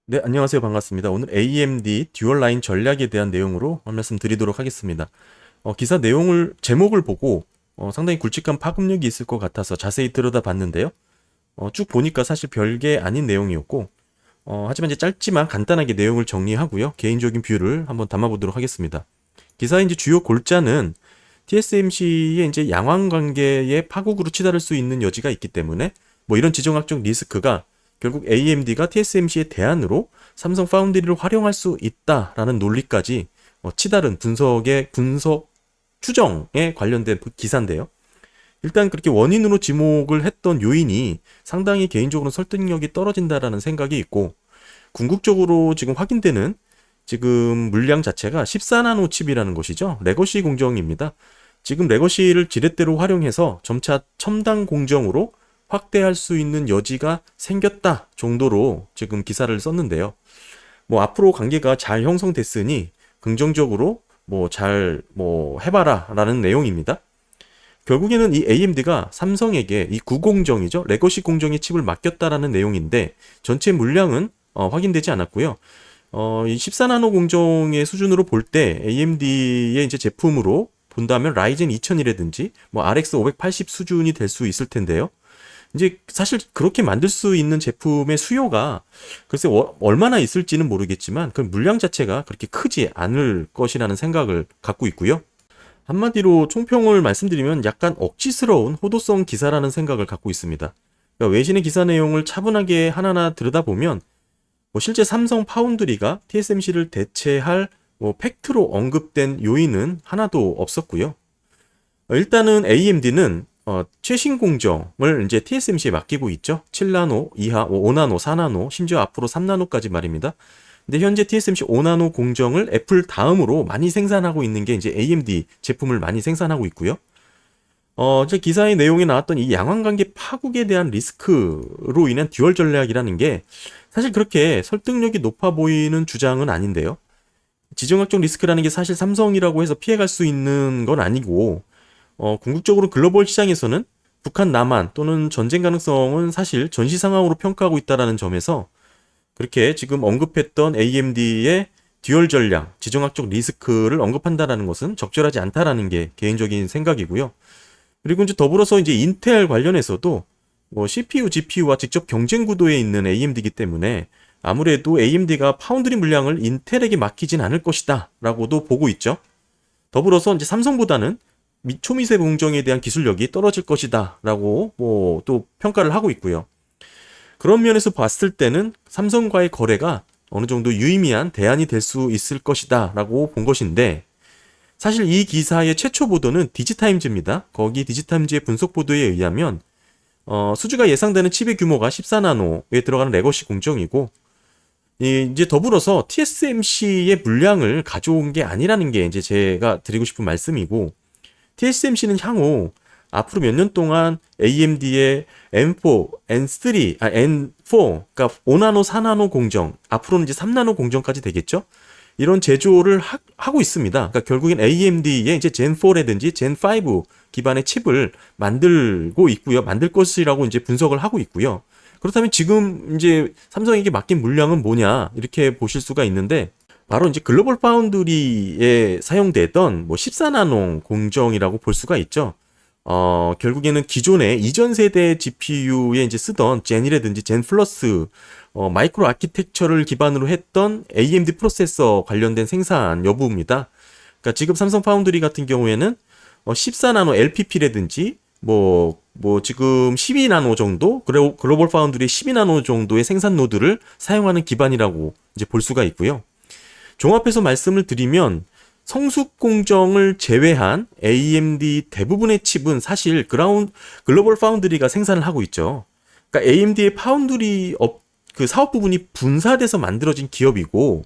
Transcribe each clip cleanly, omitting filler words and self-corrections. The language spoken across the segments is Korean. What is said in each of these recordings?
네, 안녕하세요. 반갑습니다. 오늘 AMD 듀얼 라인 전략에 대한 내용으로 한 말씀 드리도록 하겠습니다. 기사 내용을, 제목을 보고 상당히 굵직한 파급력이 있을 것 같아서 자세히 들여다봤는데요. 쭉 보니까 사실 별게 아닌 내용이었고, 하지만 이제 짧지만 간단하게 내용을 정리하고요. 개인적인 뷰를 한번 담아보도록 하겠습니다. 기사의 이제 주요 골자는 TSMC의 이제 양황 관계의 파국으로 치달을 수 있는 여지가 있기 때문에 뭐 이런 지정학적 리스크가 결국 AMD가 TSMC의 대안으로 삼성 파운드리를 활용할 수 있다라는 논리까지 치달은 분석 추정에 관련된 기사인데요. 일단 그렇게 원인으로 지목을 했던 요인이 상당히 개인적으로 설득력이 떨어진다라는 생각이 있고, 궁극적으로 지금 확인되는 지금 물량 자체가 14나노 칩이라는 것이죠. 레거시 공정입니다. 지금 레거시를 지렛대로 활용해서 점차 첨단 공정으로 확대할 수 있는 여지가 생겼다 정도로 지금 기사를 썼는데요. 뭐 앞으로 관계가 잘 형성됐으니 긍정적으로 뭐 해봐라 라는 내용입니다. 결국에는 이 AMD가 삼성에게 이 구공정이죠. 레거시 공정의 칩을 맡겼다라는 내용인데 전체 물량은 확인되지 않았고요. 이 14나노 공정의 수준으로 볼 때 AMD의 이제 제품으로 본다면 라이젠 2000이라든지 뭐 RX 580 수준이 될 수 있을 텐데요. 이제 사실 그렇게 만들 수 있는 제품의 수요가 글쎄 얼마나 있을지는 모르겠지만 그 물량 자체가 그렇게 크지 않을 것이라는 생각을 갖고 있고요. 한마디로 총평을 말씀드리면 약간 억지스러운 호도성 기사라는 생각을 갖고 있습니다. 그러니까 외신의 기사 내용을 차분하게 하나하나 들여다보면 뭐 실제 삼성 파운드리가 TSMC를 대체할 뭐 팩트로 언급된 요인은 하나도 없었고요. 일단은 AMD는 최신 공정을 이제 TSMC에 맡기고 있죠. 7나노 이하, 5나노, 4나노, 심지어 앞으로 3나노까지 말입니다. 근데 현재 TSMC 5나노 공정을 애플 다음으로 많이 생산하고 있는 게 이제 AMD 제품을 많이 생산하고 있고요. 제 기사의 내용에 나왔던 이 양황관계 파국에 대한 리스크로 인한 듀얼 전략이라는 게 사실 그렇게 설득력이 높아 보이는 주장은 아닌데요. 지정학적 리스크라는 게 사실 삼성이라고 해서 피해갈 수 있는 건 아니고, 궁극적으로 글로벌 시장에서는 북한, 남한 또는 전쟁 가능성은 사실 전시 상황으로 평가하고 있다라는 점에서 그렇게 지금 언급했던 AMD의 듀얼 전략, 지정학적 리스크를 언급한다라는 것은 적절하지 않다라는 게 개인적인 생각이고요. 그리고 이제 더불어서 이제 인텔 관련해서도 뭐 CPU, GPU와 직접 경쟁 구도에 있는 AMD이기 때문에 아무래도 AMD가 파운드리 물량을 인텔에게 맡기진 않을 것이다라고도 보고 있죠. 더불어서 이제 삼성보다는 초미세 공정에 대한 기술력이 떨어질 것이다라고 뭐 또 평가를 하고 있고요. 그런 면에서 봤을 때는 삼성과의 거래가 어느 정도 유의미한 대안이 될 수 있을 것이다라고 본 것인데, 사실 이 기사의 최초 보도는 디지타임즈입니다. 거기 디지타임즈의 분석 보도에 의하면 수주가 예상되는 칩의 규모가 14나노에 들어가는 레거시 공정이고, 이제 더불어서 TSMC의 물량을 가져온 게 아니라는 게 이제 제가 드리고 싶은 말씀이고, TSMC는 향후 앞으로 몇 년 동안 AMD의 M4, N4, 그러니까 5나노, 4나노 공정, 앞으로는 이제 3나노 공정까지 되겠죠? 이런 제조를 하고 있습니다. 그러니까 결국엔 AMD의 이제 젠4라든지 젠5 기반의 칩을 만들고 있고요. 만들 것이라고 이제 분석을 하고 있고요. 그렇다면 지금 이제 삼성에게 맡긴 물량은 뭐냐? 이렇게 보실 수가 있는데, 바로 이제 글로벌 파운드리에 사용되던 뭐 14나노 공정이라고 볼 수가 있죠. 결국에는 기존의 이전 세대 GPU에 이제 쓰던 젠이라든지 젠 플러스 마이크로 아키텍처를 기반으로 했던 AMD 프로세서 관련된 생산 여부입니다. 그러니까 지금 삼성 파운드리 같은 경우에는 14나노 LPP라든지 뭐 지금 12나노 정도, 그리고 글로벌 파운드리 12나노 정도의 생산 노드를 사용하는 기반이라고 이제 볼 수가 있고요. 종합해서 말씀을 드리면 성숙 공정을 제외한 AMD 대부분의 칩은 사실 글로벌 파운드리가 생산을 하고 있죠. 그러니까 AMD의 그 사업 부분이 분사돼서 만들어진 기업이고,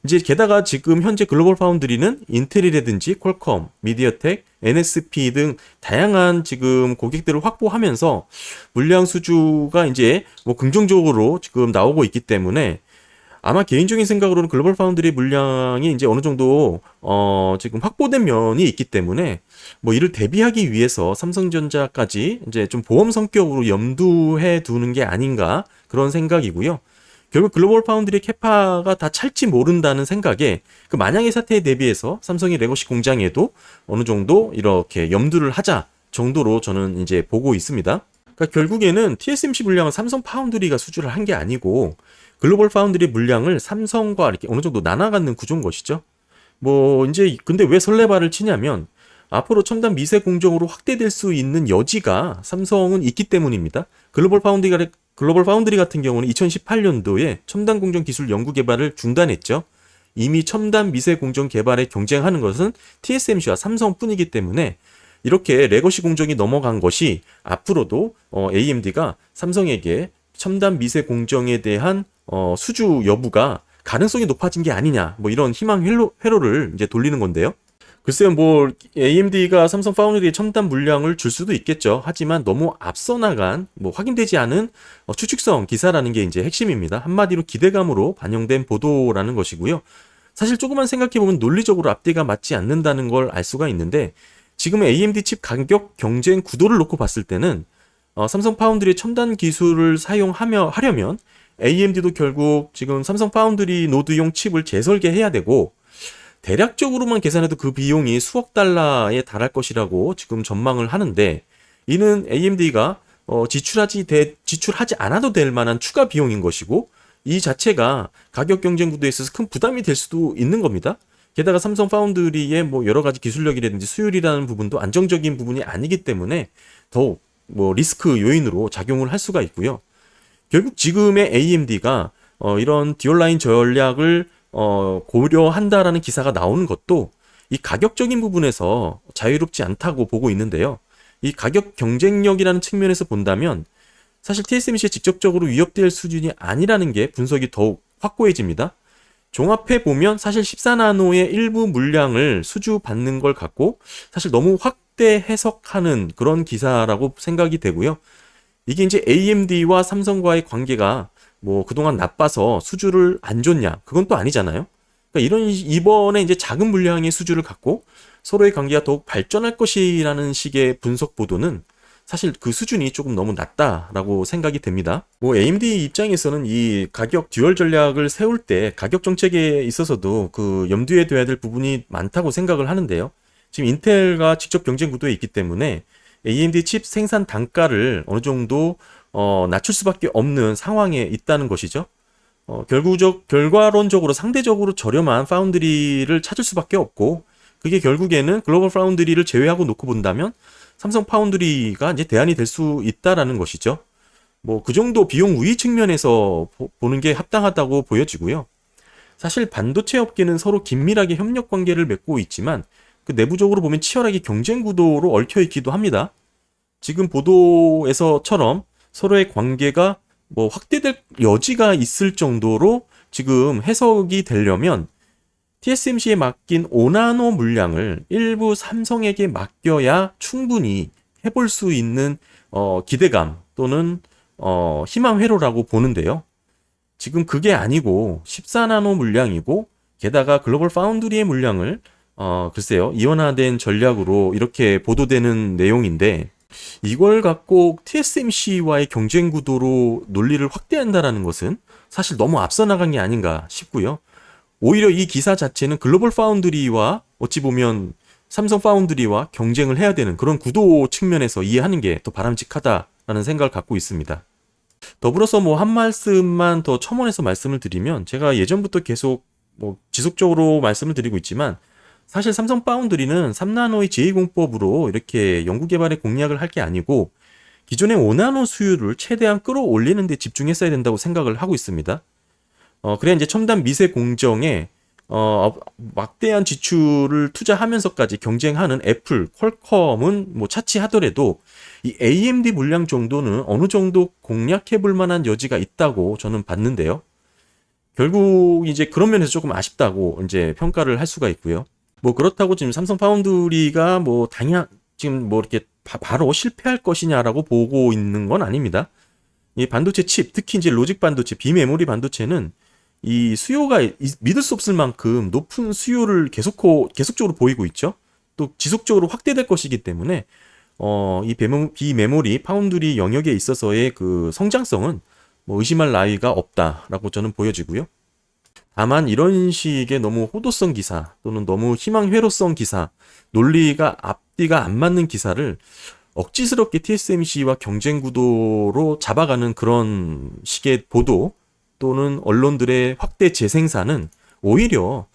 이제 게다가 지금 현재 글로벌 파운드리는 인텔이라든지 퀄컴, 미디어텍, NXP 등 다양한 지금 고객들을 확보하면서 물량 수주가 이제 뭐 긍정적으로 지금 나오고 있기 때문에, 아마 개인적인 생각으로는 글로벌 파운드리 물량이 이제 어느 정도 지금 확보된 면이 있기 때문에 뭐 이를 대비하기 위해서 삼성전자까지 이제 좀 보험 성격으로 염두해 두는 게 아닌가 그런 생각이고요. 결국 글로벌 파운드리 캐파가 다 찰지 모른다는 생각에 그 만약의 사태에 대비해서 삼성이 레거시 공장에도 어느 정도 이렇게 염두를 하자 정도로 저는 이제 보고 있습니다. 그러니까 결국에는 TSMC 물량을 삼성 파운드리가 수주를 한 게 아니고 글로벌 파운드리 물량을 삼성과 이렇게 어느 정도 나눠 갖는 구조인 것이죠. 뭐 이제 근데 왜 설레발을 치냐면 앞으로 첨단 미세 공정으로 확대될 수 있는 여지가 삼성은 있기 때문입니다. 글로벌 파운드리 같은 경우는 2018년도에 첨단 공정 기술 연구 개발을 중단했죠. 이미 첨단 미세 공정 개발에 경쟁하는 것은 TSMC와 삼성뿐이기 때문에 이렇게 레거시 공정이 넘어간 것이 앞으로도 AMD가 삼성에게 첨단 미세 공정에 대한 수주 여부가 가능성이 높아진 게 아니냐, 뭐 이런 희망 회로를 이제 돌리는 건데요. 글쎄요, 뭐 AMD가 삼성 파운드리에 첨단 물량을 줄 수도 있겠죠. 하지만 너무 앞서 나간 뭐 확인되지 않은 추측성 기사라는 게 이제 핵심입니다. 한마디로 기대감으로 반영된 보도라는 것이고요. 사실 조금만 생각해보면 논리적으로 앞뒤가 맞지 않는다는 걸 알 수가 있는데 지금 AMD 칩 가격 경쟁 구도를 놓고 봤을 때는 삼성 파운드리의 첨단 기술을 하려면 AMD도 결국 지금 삼성 파운드리 노드용 칩을 재설계해야 되고 대략적으로만 계산해도 그 비용이 수억 달러에 달할 것이라고 지금 전망을 하는데 이는 AMD가 지출하지 않아도 될 만한 추가 비용인 것이고 이 자체가 가격 경쟁 구도에 있어서 큰 부담이 될 수도 있는 겁니다. 게다가 삼성 파운드리의 뭐 여러 가지 기술력이라든지 수율이라는 부분도 안정적인 부분이 아니기 때문에 더욱 뭐 리스크 요인으로 작용을 할 수가 있고요. 결국 지금의 AMD가 이런 듀얼라인 전략을 고려한다라는 기사가 나오는 것도 이 가격적인 부분에서 자유롭지 않다고 보고 있는데요. 이 가격 경쟁력이라는 측면에서 본다면 사실 TSMC에 직접적으로 위협될 수준이 아니라는 게 분석이 더욱 확고해집니다. 종합해 보면 사실 14나노의 일부 물량을 수주받는 걸 갖고 사실 너무 확대 해석하는 그런 기사라고 생각이 되고요. 이게 이제 AMD와 삼성과의 관계가 뭐 그동안 나빠서 수주를 안 줬냐? 그건 또 아니잖아요. 그러니까 이번에 이제 작은 물량의 수주를 갖고 서로의 관계가 더욱 발전할 것이라는 식의 분석 보도는 사실 그 수준이 조금 너무 낮다라고 생각이 됩니다. 뭐 AMD 입장에서는 이 가격 듀얼 전략을 세울 때 가격 정책에 있어서도 그 염두에 둬야 될 부분이 많다고 생각을 하는데요. 지금 인텔과 직접 경쟁 구도에 있기 때문에 AMD 칩 생산 단가를 어느 정도 낮출 수밖에 없는 상황에 있다는 것이죠. 결과론적으로 상대적으로 저렴한 파운드리를 찾을 수밖에 없고 그게 결국에는 글로벌 파운드리를 제외하고 놓고 본다면 삼성 파운드리가 이제 대안이 될 수 있다라는 것이죠. 뭐 그 정도 비용 우위 측면에서 보는 게 합당하다고 보여지고요. 사실 반도체 업계는 서로 긴밀하게 협력 관계를 맺고 있지만 그 내부적으로 보면 치열하게 경쟁 구도로 얽혀 있기도 합니다. 지금 보도에서처럼 서로의 관계가 뭐 확대될 여지가 있을 정도로 지금 해석이 되려면 TSMC에 맡긴 5나노 물량을 일부 삼성에게 맡겨야 충분히 해볼 수 있는 기대감 또는 희망 회로라고 보는데요. 지금 그게 아니고 14나노 물량이고 게다가 글로벌 파운드리의 물량을 글쎄요 이원화된 전략으로 이렇게 보도되는 내용인데 이걸 갖고 TSMC와의 경쟁 구도로 논리를 확대한다라는 것은 사실 너무 앞서 나간 게 아닌가 싶고요. 오히려 이 기사 자체는 글로벌 파운드리와 어찌 보면 삼성 파운드리와 경쟁을 해야 되는 그런 구도 측면에서 이해하는 게 더 바람직하다라는 생각을 갖고 있습니다. 더불어서 뭐 한 말씀만 더 첨언해서 말씀을 드리면 제가 예전부터 계속 뭐 지속적으로 말씀을 드리고 있지만 사실 삼성 파운드리는 3나노의 제2공법으로 이렇게 연구개발에 공략을 할 게 아니고 기존의 5나노 수율을 최대한 끌어올리는 데 집중했어야 된다고 생각을 하고 있습니다. 그래야 이제 첨단 미세 공정에 막대한 지출을 투자하면서까지 경쟁하는 애플, 퀄컴은 뭐 차치하더라도 이 AMD 물량 정도는 어느 정도 공략해 볼 만한 여지가 있다고 저는 봤는데요. 결국 이제 그런 면에서 조금 아쉽다고 이제 평가를 할 수가 있고요. 뭐 그렇다고 지금 삼성 파운드리가 뭐 지금 뭐 이렇게 바로 실패할 것이냐라고 보고 있는 건 아닙니다. 이 반도체 칩, 특히 이제 로직 반도체, 비메모리 반도체는 이 수요가 믿을 수 없을 만큼 높은 수요를 계속적으로 보이고 있죠. 또 지속적으로 확대될 것이기 때문에 이 비메모리 파운드리 영역에 있어서의 그 성장성은 뭐 의심할 나위가 없다라고 저는 보여지고요. 다만 이런 식의 너무 호도성 기사 또는 너무 희망회로성 기사, 논리가 앞뒤가 안 맞는 기사를 억지스럽게 TSMC와 경쟁 구도로 잡아가는 그런 식의 보도 또는 언론들의 확대 재생산은 오히려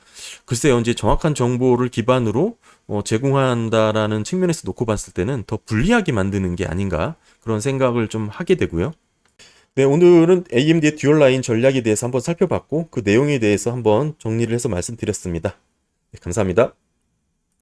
글쎄요, 이제 정확한 정보를 기반으로 제공한다라는 측면에서 놓고 봤을 때는 더 불리하게 만드는 게 아닌가 그런 생각을 좀 하게 되고요. 네, 오늘은 AMD의 듀얼 라인 전략에 대해서 한번 살펴봤고 그 내용에 대해서 한번 정리를 해서 말씀드렸습니다. 네, 감사합니다.